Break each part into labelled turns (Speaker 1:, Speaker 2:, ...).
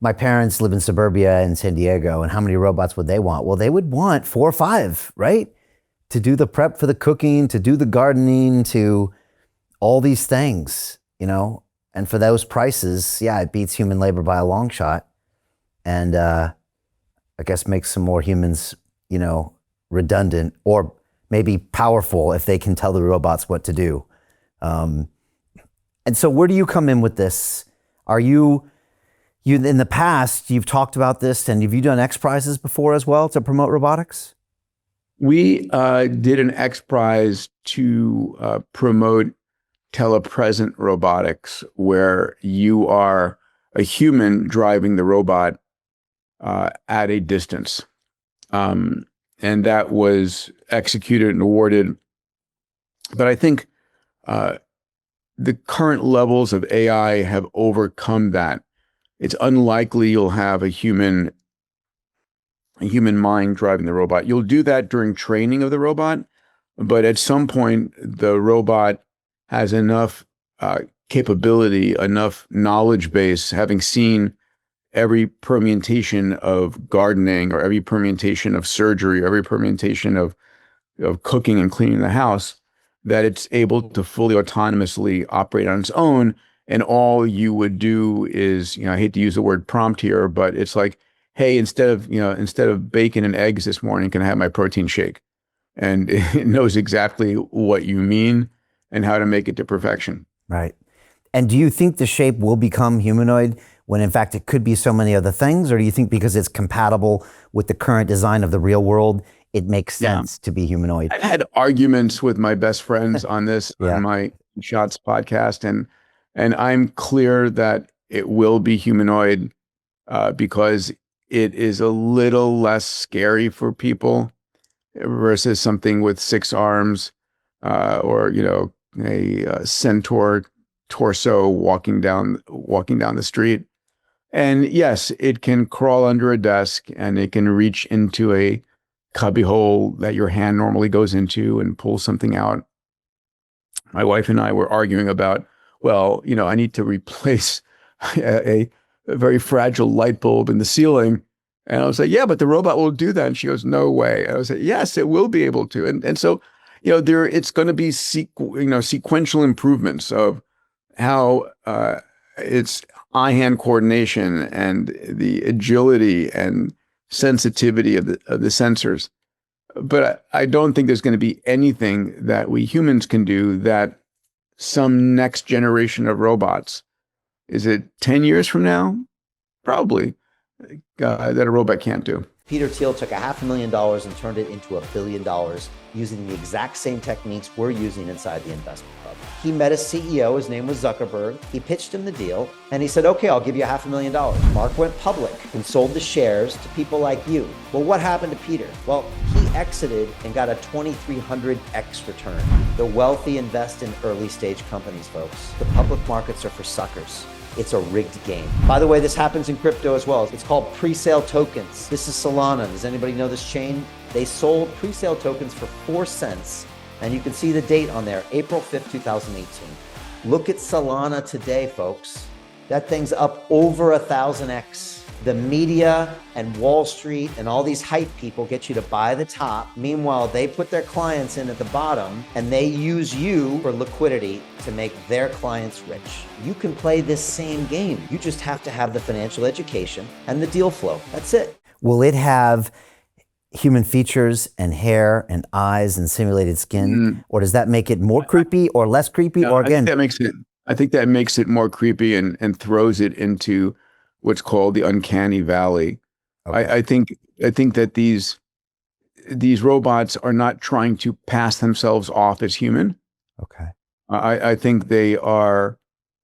Speaker 1: my parents live in suburbia in San Diego, and how many robots would they want? Well, they would want 4 or 5, right? To do the prep for the cooking, to do the gardening, to all these things, and for those prices, yeah, it beats human labor by a long shot. And I guess makes some more humans, redundant or maybe powerful if they can tell the robots what to do. And so where do you come in with this? Are you in the past, you've talked about this, and have you done X Prizes before as well to promote robotics?
Speaker 2: We did an X Prize to promote telepresent robotics, where you are a human driving the robot at a distance. And that was executed and awarded. But I think the current levels of AI have overcome that. It's unlikely you'll have a human mind driving the robot. You'll do that during training of the robot, but at some point, the robot has enough capability, enough knowledge base, having seen every permutation of gardening or every permutation of surgery, or every permutation of cooking and cleaning the house, that it's able to fully autonomously operate on its own. And all you would do is, I hate to use the word prompt here, but it's like, hey, instead of bacon and eggs this morning, can I have my protein shake? And it knows exactly what you mean and how to make it to perfection.
Speaker 1: Right. And do you think the shape will become humanoid when in fact it could be so many other things? Or do you think because it's compatible with the current design of the real world, it makes sense to be humanoid?
Speaker 2: I've had arguments with my best friends on this on my Shots podcast, and I'm clear that it will be humanoid because it is a little less scary for people versus something with 6 arms or a centaur torso walking down the street. And yes, it can crawl under a desk, and it can reach into a cubbyhole that your hand normally goes into and pull something out. My wife and I were arguing about, I need to replace a very fragile light bulb in the ceiling. And I was like, yeah, but the robot will do that. And she goes, no way. And I was like, yes, it will be able to. And so, it's going to be sequential improvements of how it's eye-hand coordination and the agility and sensitivity of the sensors. But I don't think there's going to be anything that we humans can do that some next generation of robots, is it 10 years from now? Probably, that a robot can't do.
Speaker 1: Peter Thiel took $500,000 and turned it into $1 billion using the exact same techniques we're using inside the investment club. He met a CEO, his name was Zuckerberg. He pitched him the deal and he said, okay, I'll give you $500,000. Mark went public and sold the shares to people like you. Well, what happened to Peter? Well, he exited and got a 2,300x return. The wealthy invest in early stage companies, folks. The public markets are for suckers. It's a rigged game. By the way, this happens in crypto as well. It's called pre-sale tokens. This is Solana. Does anybody know this chain? They sold pre-sale tokens for 4 cents. And you can see the date on there, April 5th, 2018. Look at Solana today, folks. That thing's up over 1,000x. The media and Wall Street and all these hype people get you to buy the top. Meanwhile, they put their clients in at the bottom and they use you for liquidity to make their clients rich. You can play this same game. You just have to have the financial education and the deal flow. That's it. Will it have human features and hair and eyes and simulated skin? Or does that make it more creepy or less creepy?
Speaker 2: No,
Speaker 1: or again,
Speaker 2: I think that makes it more creepy and throws it into what's called the uncanny valley. Okay. I think that these robots are not trying to pass themselves off as human.
Speaker 1: Okay.
Speaker 2: I think they are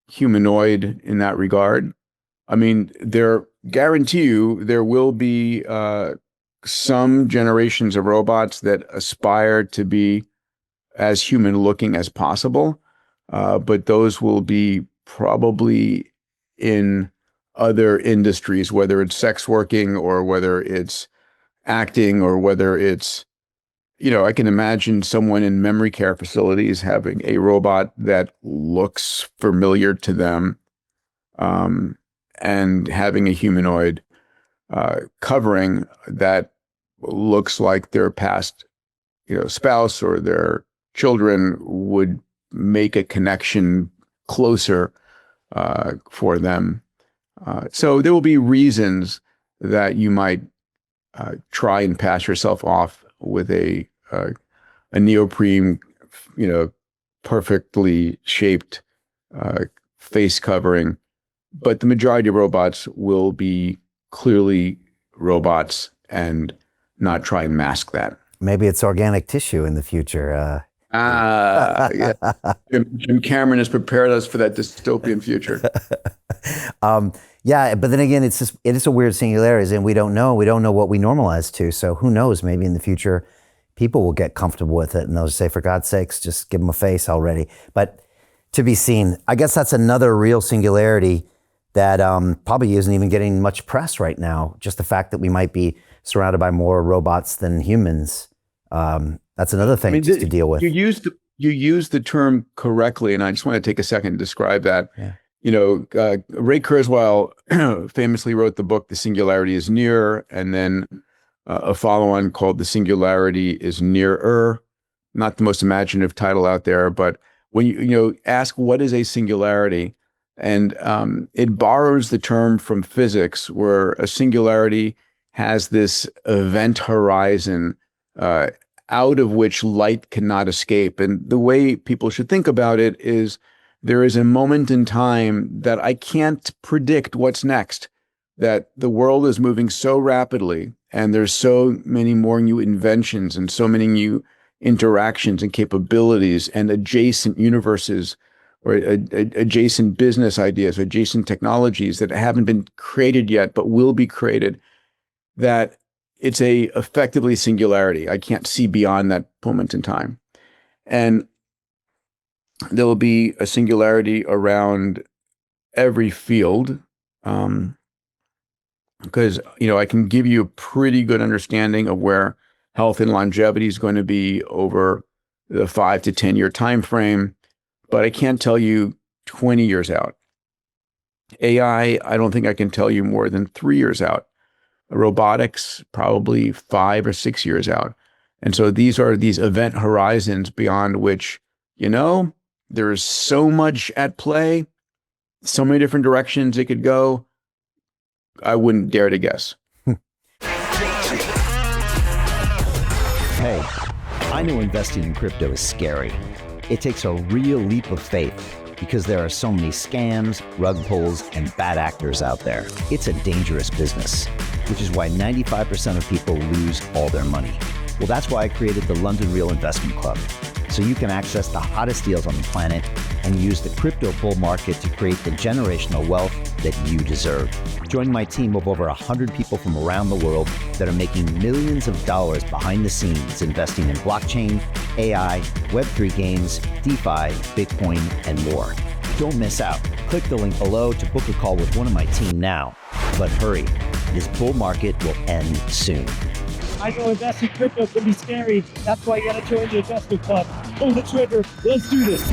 Speaker 2: humanoid in that regard. I mean, guarantee you there will be some generations of robots that aspire to be as human looking as possible, but those will be probably in other industries, whether it's sex working or whether it's acting or whether it's, I can imagine someone in memory care facilities having a robot that looks familiar to them. and having a humanoid covering that looks like their past, spouse or their children would make a connection closer for them. So there will be reasons that you might try and pass yourself off with a neoprene, perfectly shaped face covering, but the majority of robots will be clearly robots and not try and mask that.
Speaker 3: Maybe it's organic tissue in the future.
Speaker 2: Yeah. Jim Cameron has prepared us for that dystopian future.
Speaker 3: Yeah, but then again, it is a weird singularity, and we don't know what we normalize to. So who knows? Maybe in the future, people will get comfortable with it, and they'll just say, "For God's sakes, just give them a face already." But to be seen. I guess that's another real singularity that probably isn't even getting much press right now. Just the fact that we might be surrounded by more robots than humans. That's another thing to deal with.
Speaker 2: You used the term correctly, and I just want to take a second to describe that.
Speaker 3: Yeah.
Speaker 2: Ray Kurzweil famously wrote the book "The Singularity is Near," and then a follow-on called "The Singularity is Nearer." Not the most imaginative title out there, but when you ask what is a singularity, and it borrows the term from physics, where a singularity has this event horizon out of which light cannot escape. And the way people should think about it is there is a moment in time that I can't predict what's next, that the world is moving so rapidly and there's so many more new inventions and so many new interactions and capabilities and adjacent universes or adjacent business ideas, or adjacent technologies that haven't been created yet, but will be created, that it's a effectively singularity. I can't see beyond that moment in time. And there will be a singularity around every field, because, I can give you a pretty good understanding of where health and longevity is going to be over the 5 to 10 year time frame, but I can't tell you 20 years out. AI, I don't think I can tell you more than 3 years out. Robotics, probably 5 or 6 years out. And so these are these event horizons beyond which, there's so much at play, so many different directions it could go. I wouldn't dare to guess.
Speaker 4: Hey, I know investing in crypto is scary. It takes a real leap of faith because there are so many scams, rug pulls, and bad actors out there. It's a dangerous business, which is why 95% of people lose all their money. Well, that's why I created the London Real Investment Club, so you can access the hottest deals on the planet and use the crypto bull market to create the generational wealth that you deserve. Join my team of over 100 people from around the world that are making millions of dollars behind the scenes investing in blockchain, AI, Web3 games, DeFi, Bitcoin, and more. Don't miss out. Click the link below to book a call with one of my team now. But hurry, this bull market will end soon.
Speaker 5: I know investing in crypto can be scary. That's why you gotta join the investment club. Pull the trigger. Let's do this.